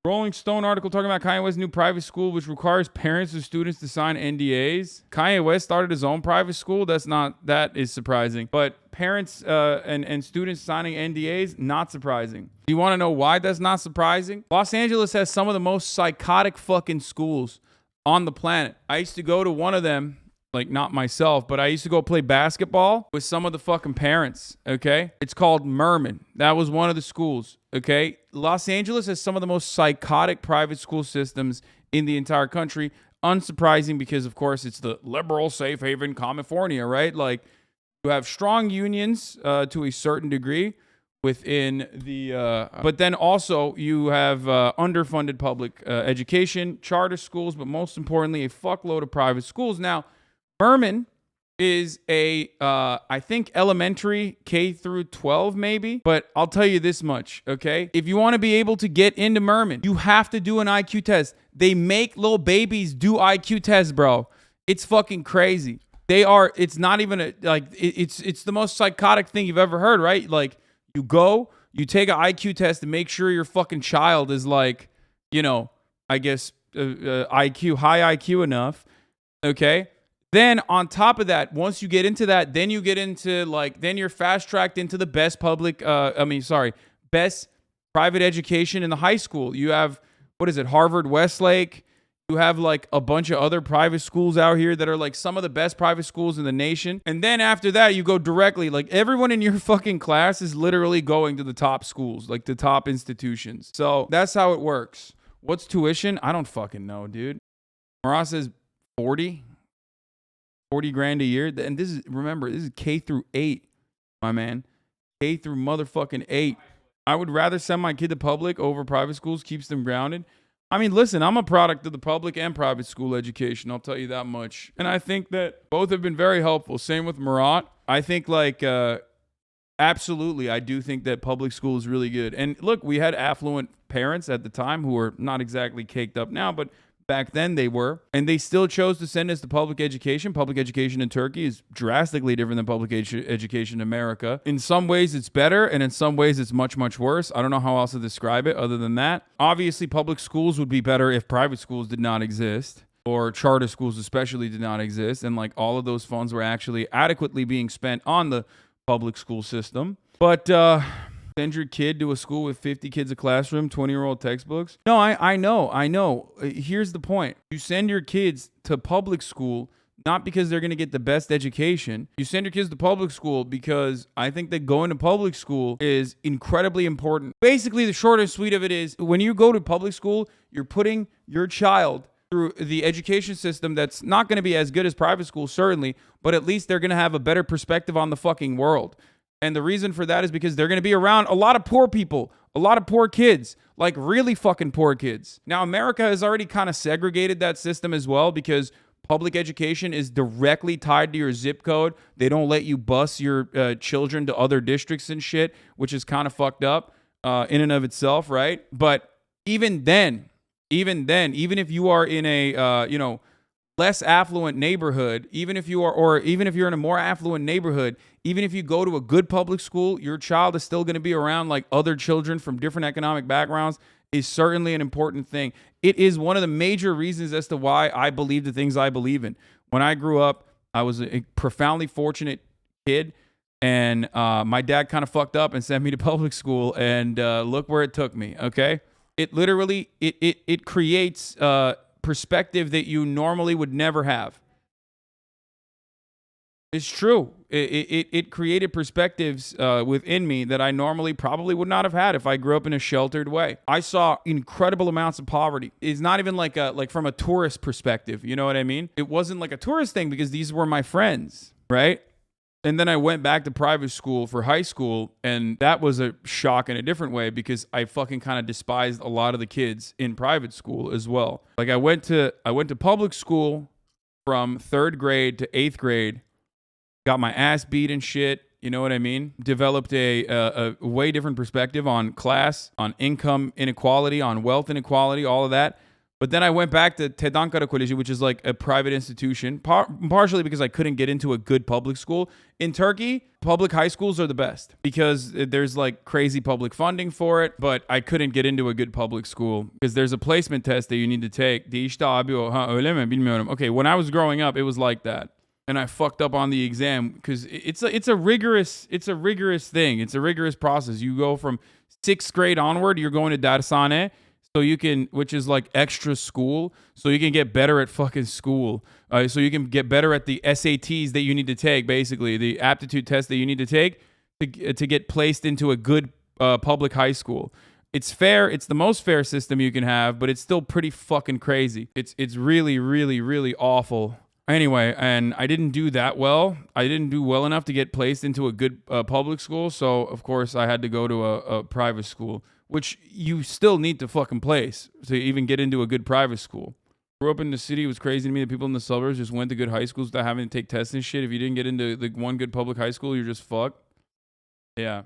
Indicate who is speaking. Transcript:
Speaker 1: Rolling Stone article talking about Kanye West's new private school, which requires parents of students to sign NDAs. Kanye West started his own private school. That is surprising. But parents and students signing NDAs, not surprising. You want to know why that's not surprising? Los Angeles has some of the most psychotic fucking schools on the planet. I used to go to one of them. Like, not myself, but I used to go play basketball with some of the fucking parents, okay? It's called Merman. That was one of the schools, okay? Los Angeles has some of the most psychotic private school systems in the entire country. Unsurprising because, of course, it's the liberal safe haven California, right? Like, you have strong unions to a certain degree within the... but then also you have underfunded public education, charter schools, but most importantly, a fuckload of private schools. Now, Merman is a, I think, elementary K through 12 maybe, but I'll tell you this much, okay? If you want to be able to get into Merman, you have to do an IQ test. They make little babies do IQ tests, bro. It's fucking crazy. It's not even it's the most psychotic thing you've ever heard, right? Like, you take an IQ test to make sure your fucking child is like, I guess, high IQ enough, okay? Then on top of that, once you get into that, then you get into then you're fast tracked into the best best private education in the high school. You have, Harvard Westlake. You have like a bunch of other private schools out here that are like some of the best private schools in the nation. And then after that, you go directly, like everyone in your fucking class is literally going to the top schools, like the top institutions. So that's how it works. What's tuition? I don't fucking know, dude. Marat says 40 grand a year. And this is K through 8, my man. K through motherfucking 8. I would rather send my kid to public over private schools, keeps them grounded. I mean, listen, I'm a product of the public and private school education. I'll tell you that much. And I think that both have been very helpful. Same with Marat. I think absolutely, I do think that public school is really good. And look, we had affluent parents at the time who are not exactly caked up now, but back then they were, and they still chose to send us to public education. Public education in Turkey is drastically different than public education in America. In some ways it's better, and in some ways it's much, much worse. I don't know how else to describe it other than that. Obviously, public schools would be better if private schools did not exist, or charter schools especially did not exist, and like all of those funds were actually adequately being spent on the public school system. But send your kid to a school with 50 kids a classroom, 20-year-old textbooks. No, I know. Here's the point. You send your kids to public school not because they're going to get the best education. You send your kids to public school because I think that going to public school is incredibly important. Basically, the short and sweet of it is when you go to public school, you're putting your child through the education system that's not going to be as good as private school, certainly, but at least they're going to have a better perspective on the fucking world. And the reason for that is because they're going to be around a lot of poor people, a lot of poor kids, like really fucking poor kids. Now, America has already kind of segregated that system as well because public education is directly tied to your zip code. They don't let you bus your children to other districts and shit, which is kind of fucked up in and of itself, right? But even if you are in a, less affluent neighborhood, even if you're in a more affluent neighborhood, even if you go to a good public school, your child is still going to be around like other children from different economic backgrounds is certainly an important thing. It is one of the major reasons as to why I believe the things I believe in. When I grew up, I was a profoundly fortunate kid, and my dad kind of fucked up and sent me to public school, and look where it took me, okay? It literally, it creates perspective that you normally would never have. It's true. It created perspectives within me that I normally probably would not have had if I grew up in a sheltered way. I saw incredible amounts of poverty. It's not even like from a tourist perspective. You know what I mean? It wasn't like a tourist thing because these were my friends, right? And then I went back to private school for high school, and that was a shock in a different way because I fucking kind of despised a lot of the kids in private school as well. Like I went to public school from 3rd grade to 8th grade, got my ass beat and shit, you know what I mean? Developed a way different perspective on class, on income inequality, on wealth inequality, all of that. But then I went back to Tedankara Koleji, which is like a private institution, partially because I couldn't get into a good public school. In Turkey, public high schools are the best because there's like crazy public funding for it, but I couldn't get into a good public school because there's a placement test that you need to take. Değişti abi o. Ha, öyle mi? Bilmiyorum. Okay, when I was growing up, it was like that. And I fucked up on the exam because it's a rigorous thing. It's a rigorous process. You go from 6th grade onward, you're going to Dersane. So you can, which is like extra school, so you can get better at fucking school. So you can get better at the SATs that you need to take, basically the aptitude test that you need to take to get placed into a good public high school. It's fair. It's the most fair system you can have, but it's still pretty fucking crazy. It's really, really, really awful. Anyway, and I didn't do that well. I didn't do well enough to get placed into a good public school. So, of course, I had to go to a private school, which you still need to fucking place to even get into a good private school. Grew up in the city. It was crazy to me that people in the suburbs just went to good high schools without having to take tests and shit. If you didn't get into the one good public high school, you're just fucked. Yeah.